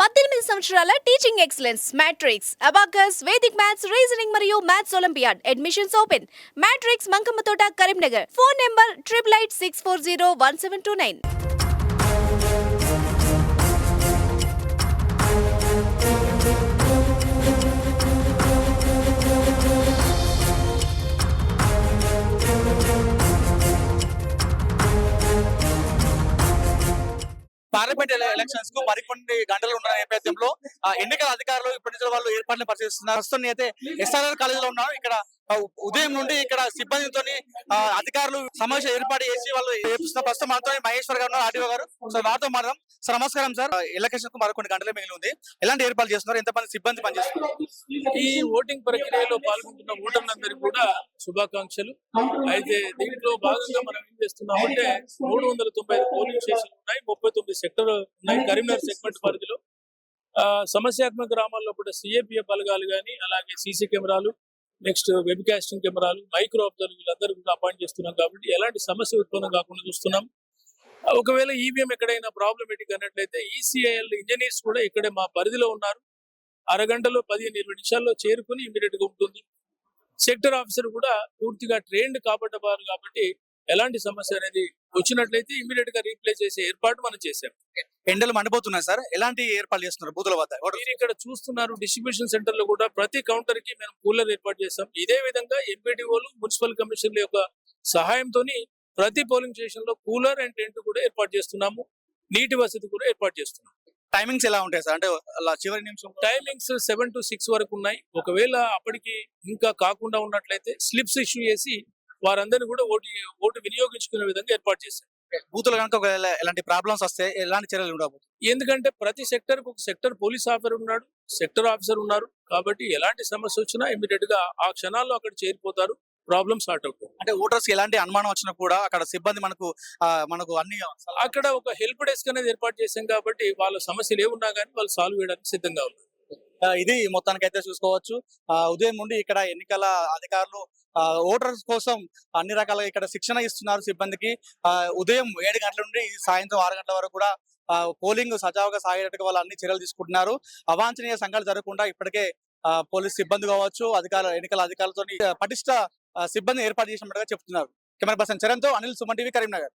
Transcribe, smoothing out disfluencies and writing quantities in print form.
18 సంవత్సరాల teaching excellence Matrix abacus Vedic maths reasoning మరియు maths olympiad admissions open Matrix Mankammathota Karimnagar phone number 8886401729. Parliament elections కు మరికొన్ని గంటలు ఉన్న నేపథ్యంలో ఎన్నికల అధికారులు ఇప్పటి నుంచి వాళ్ళు ఏర్పాట్లు పరిశీలిస్తున్నారు. ప్రస్తుతం అయితే SRR కాలేజీలో ఉన్నారు. ఇక్కడ ఉదయం నుండి ఇక్కడ సిబ్బందితో అధికారులు సమావేశం ఏర్పాటు చేసి వాళ్ళు ప్రస్తుతం మనతో మహేశ్వర్ గారు ఆర్టీఓ గారు. సార్ వారితో మాట్లాడదాం. సార్ నమస్కారం సార్. ఎలక్షన్ కు మరికొన్ని గంటలే మిగిలి ఉంది. ఎలాంటి ఏర్పాట్లు చేస్తున్నారు? ఎంతమంది సిబ్బంది పనిచేస్తున్నారు? ఈ ఓటింగ్ ప్రక్రియలో పాల్గొంటున్న ఓటర్లందరికీ కూడా శుభాకాంక్షలు. అయితే దీంట్లో భాగంగా మనం ఏం చేస్తున్నామంటే 395 పోలింగ్ స్టేషన్లు ఉన్నాయి, 39 సెక్టర్ ఉన్నాయి కరీంనగర్ సెగ్మెంట్ పరిధిలో. సమస్యాత్మక గ్రామాల్లో కూడా CAPF బలగాలు కానీ, అలాగే సీసీ కెమెరాలు, నెక్స్ట్ వెబ్ కాస్టింగ్ కెమెరాలు, మైక్రో అబ్జర్వర్ వీళ్ళందరూ కూడా అపాయింట్ చేస్తున్నాం. కాబట్టి ఎలాంటి సమస్య ఉత్పన్నం కాకుండా చూస్తున్నాం. ఒకవేళ EVM ఎక్కడైనా ప్రాబ్లమేటిక్ అన్నట్లయితే ECIL ఇంజనీర్స్ కూడా ఇక్కడే మా పరిధిలో ఉన్నారు. అరగంటలో 15-20 నిమిషాల్లో చేరుకుని ఇమీడియట్ గా ఉంటుంది. సెక్టర్ ఆఫీసర్ కూడా పూర్తిగా ట్రైన్డ్ కాబట్టవారు కాబట్టి ఎలాంటి సమస్య అనేది వచ్చినట్లయితే ఇమీడియట్ గా రీప్లేస్ చేసే ఏర్పాటు మనం చేసాం. ఎండలు మండిపోతున్నాయి సార్. ఎలాంటి ఏర్పాట్లు చేస్తున్నారు బూతుల వద్ద? మీరు ఇక్కడ చూస్తున్నారు డిస్ట్రిబ్యూషన్ సెంటర్ లో కూడా ప్రతి కౌంటర్ కి మేము కూలర్ ఏర్పాటు చేస్తాం. ఇదే విధంగా ఎంపీడీఓలు మున్సిపల్ కమిషన్ల యొక్క సహాయంతో ప్రతి పోలింగ్ స్టేషన్ లో కూలర్ అండ్ టెంట్ కూడా ఏర్పాటు చేస్తున్నాము. నీటి వసతి కూడా ఏర్పాటు చేస్తున్నాం. టైమింగ్స్ ఎలా ఉంటాయి సార్? అంటే చివరి నిమిషం టైమింగ్స్ 7 to 6 వరకు ఉన్నాయి. ఒకవేళ అప్పటికి ఇంకా కాకుండా ఉన్నట్లయితే స్లిప్స్ ఇష్యూ చేసి వారందరినీ కూడా ఓటు వినియోగించుకునే విధంగా ఏర్పాటు చేశారు. బూతులు కనుక ఎలాంటి ప్రాబ్లమ్స్ వస్తే ఎలాంటి చర్యలు ఉండబోతుంది? ఎందుకంటే ప్రతి సెక్టర్ కు ఒక సెక్టర్ పోలీస్ ఆఫీసర్ ఉన్నాడు, సెక్టర్ ఆఫీసర్ ఉన్నారు. కాబట్టి ఎలాంటి సమస్య వచ్చినా ఇమీడియట్ గా ఆ క్షణాల్లో అక్కడ చేరిపోతారు. ప్రాబ్లమ్ సార్ట్ అవుతుంది. అంటే ఓటర్స్ ఎలాంటి అనుమానం వచ్చినా కూడా అక్కడ సిబ్బంది మనకు అన్ని అక్కడ ఒక హెల్ప్ డెస్క్ అనేది ఏర్పాటు చేశాం. కాబట్టి వాళ్ళ సమస్యలు ఏమున్నా కానీ వాళ్ళు సాల్వ్ చేయడానికి సిద్ధంగా ఉన్నారు. ఇది మొత్తానికి అయితే చూసుకోవచ్చు. ఉదయం నుండి ఇక్కడ ఎన్నికల అధికారులు ఓటర్స్ కోసం అన్ని రకాలుగా ఇక్కడ శిక్షణ ఇస్తున్నారు సిబ్బందికి. ఉదయం 7 గంటల నుండి సాయంత్రం 6 గంటల వరకు కూడా పోలింగ్ సజావుగా సాగేటట్టుగా వాళ్ళు అన్ని చర్యలు తీసుకుంటున్నారు. అవాంఛనీయ సంఘటనలు జరగకుండా ఇప్పటికే పోలీస్ సిబ్బంది కావచ్చు, ఎన్నికల అధికారులతో పటిష్ట సిబ్బంది ఏర్పాటు చేసినట్టుగా చెప్తున్నారు. కెమెరా పర్సన్ చరణ్తో అనిల్, సుమన్ టీవీ, కరీంనగర్.